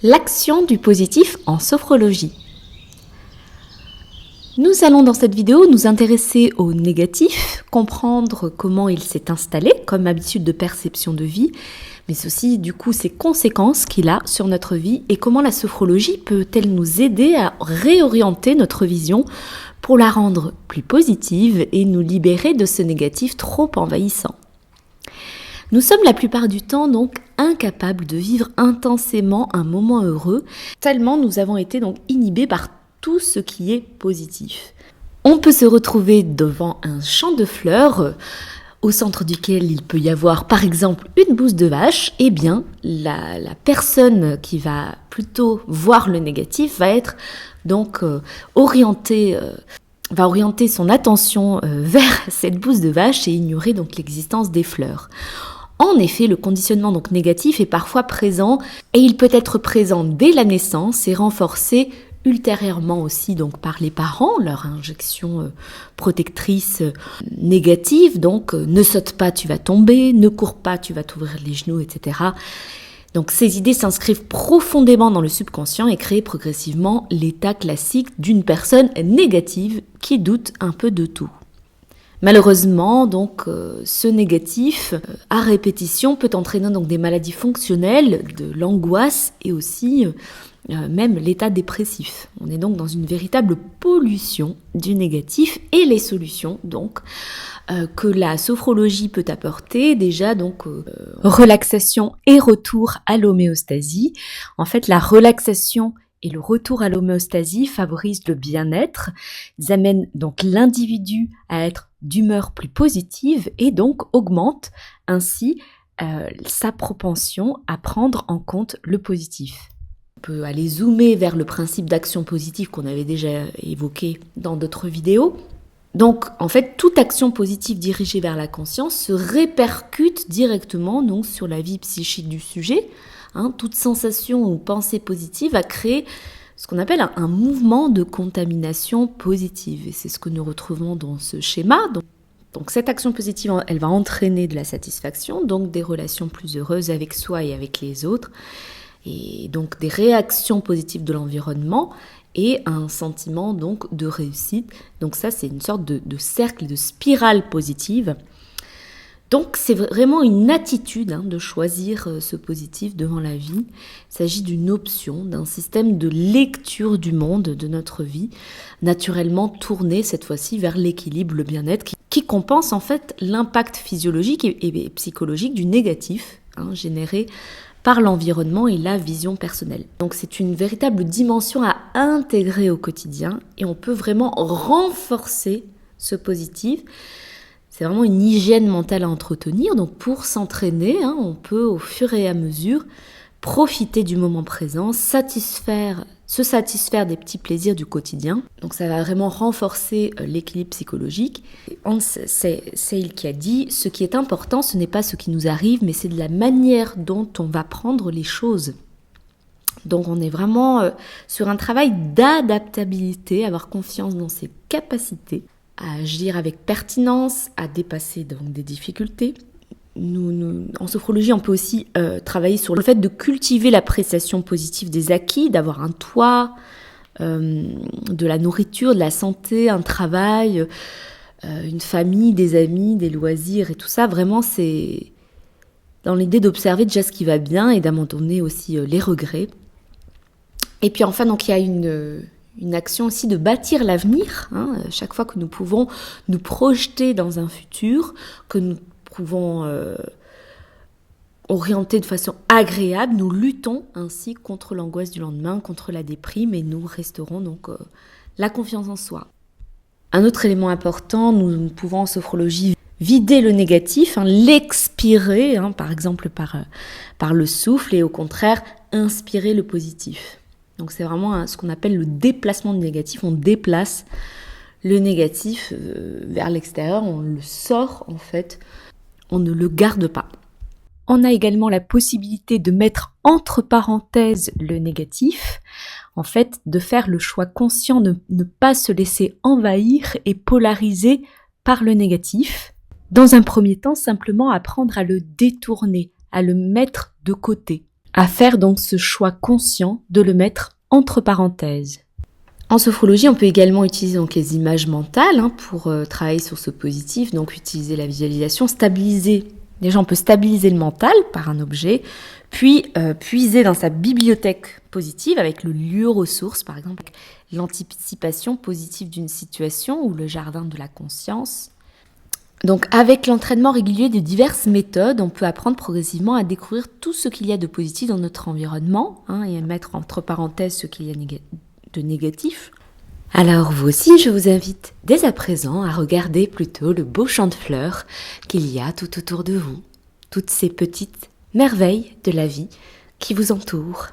L'action du positif en sophrologie. Nous allons dans cette vidéo nous intéresser au négatif, comprendre comment il s'est installé comme habitude de perception de vie, mais aussi du coup ses conséquences qu'il a sur notre vie et comment la sophrologie peut-elle nous aider à réorienter notre vision pour la rendre plus positive et nous libérer de ce négatif trop envahissant. Nous sommes la plupart du temps donc incapables de vivre intensément un moment heureux, tellement nous avons été donc inhibés par tout ce qui est positif. On peut se retrouver devant un champ de fleurs, au centre duquel il peut y avoir par exemple une bouse de vache, et bien la personne qui va plutôt voir le négatif va être donc orientée son attention vers cette bouse de vache et ignorer donc l'existence des fleurs. En effet, le conditionnement donc négatif est parfois présent et il peut être présent dès la naissance et renforcé ultérieurement aussi donc par les parents, leur injection protectrice négative, donc ne saute pas, tu vas tomber, ne cours pas, tu vas t'ouvrir les genoux, etc. Donc ces idées s'inscrivent profondément dans le subconscient et créent progressivement l'état classique d'une personne négative qui doute un peu de tout. Malheureusement, donc, ce négatif, à répétition, peut entraîner donc des maladies fonctionnelles, de l'angoisse et aussi même l'état dépressif. On est donc dans une véritable pollution du négatif et les solutions donc que la sophrologie peut apporter, déjà donc relaxation et retour à l'homéostasie. En fait, la relaxation et le retour à l'homéostasie favorisent le bien-être, ils amènent donc l'individu à être d'humeur plus positive et donc augmentent ainsi sa propension à prendre en compte le positif. On peut aller zoomer vers le principe d'action positive qu'on avait déjà évoqué dans d'autres vidéos. Donc, en fait, toute action positive dirigée vers la conscience se répercute directement donc, sur la vie psychique du sujet. Toute sensation ou pensée positive va créer ce qu'on appelle un mouvement de contamination positive. Et c'est ce que nous retrouvons dans ce schéma. Donc cette action positive, elle va entraîner de la satisfaction, donc des relations plus heureuses avec soi et avec les autres, et donc des réactions positives de l'environnement et un sentiment donc de réussite. Donc ça, c'est une sorte de cercle, de spirale positive. Donc c'est vraiment une attitude de choisir ce positif devant la vie. Il s'agit d'une option, d'un système de lecture du monde, de notre vie, naturellement tourné cette fois-ci vers l'équilibre, le bien-être, qui compense en fait l'impact physiologique et psychologique du négatif généré par l'environnement et la vision personnelle. Donc c'est une véritable dimension à intégrer au quotidien et on peut vraiment renforcer ce positif. C'est vraiment une hygiène mentale à entretenir. Donc pour s'entraîner, on peut au fur et à mesure profiter du moment présent, se satisfaire des petits plaisirs du quotidien. Donc ça va vraiment renforcer l'équilibre psychologique. Hans Selye qui a dit « Ce qui est important, ce n'est pas ce qui nous arrive, mais c'est de la manière dont on va prendre les choses ». Donc on est vraiment sur un travail d'adaptabilité, avoir confiance dans ses capacités, à agir avec pertinence, à dépasser donc des difficultés. En sophrologie, on peut aussi travailler sur le fait de cultiver l'appréciation positive des acquis, d'avoir un toit, de la nourriture, de la santé, un travail, une famille, des amis, des loisirs et tout ça. Vraiment, c'est dans l'idée d'observer déjà ce qui va bien et d'abandonner aussi les regrets. Et puis enfin, donc il y a une action aussi de bâtir l'avenir, chaque fois que nous pouvons nous projeter dans un futur, que nous pouvons orienter de façon agréable, nous luttons ainsi contre l'angoisse du lendemain, contre la déprime et nous restaurons donc la confiance en soi. Un autre élément important, nous pouvons en sophrologie vider le négatif, l'expirer, par exemple par le souffle et au contraire inspirer le positif. Donc c'est vraiment ce qu'on appelle le déplacement du négatif. On déplace le négatif vers l'extérieur, on le sort en fait, on ne le garde pas. On a également la possibilité de mettre entre parenthèses le négatif, en fait de faire le choix conscient de ne pas se laisser envahir et polariser par le négatif. Dans un premier temps, simplement apprendre à le détourner, à le mettre de côté. à faire donc ce choix conscient de le mettre entre parenthèses. En sophrologie, on peut également utiliser donc les images mentales pour travailler sur ce positif, donc utiliser la visualisation, stabiliser. Déjà, on peut stabiliser le mental par un objet, puis puiser dans sa bibliothèque positive avec le lieu ressource, par exemple l'anticipation positive d'une situation ou le jardin de la conscience. Donc avec l'entraînement régulier de diverses méthodes, on peut apprendre progressivement à découvrir tout ce qu'il y a de positif dans notre environnement et à mettre entre parenthèses ce qu'il y a de négatif. Alors vous aussi, je vous invite dès à présent à regarder plutôt le beau champ de fleurs qu'il y a tout autour de vous, toutes ces petites merveilles de la vie qui vous entourent.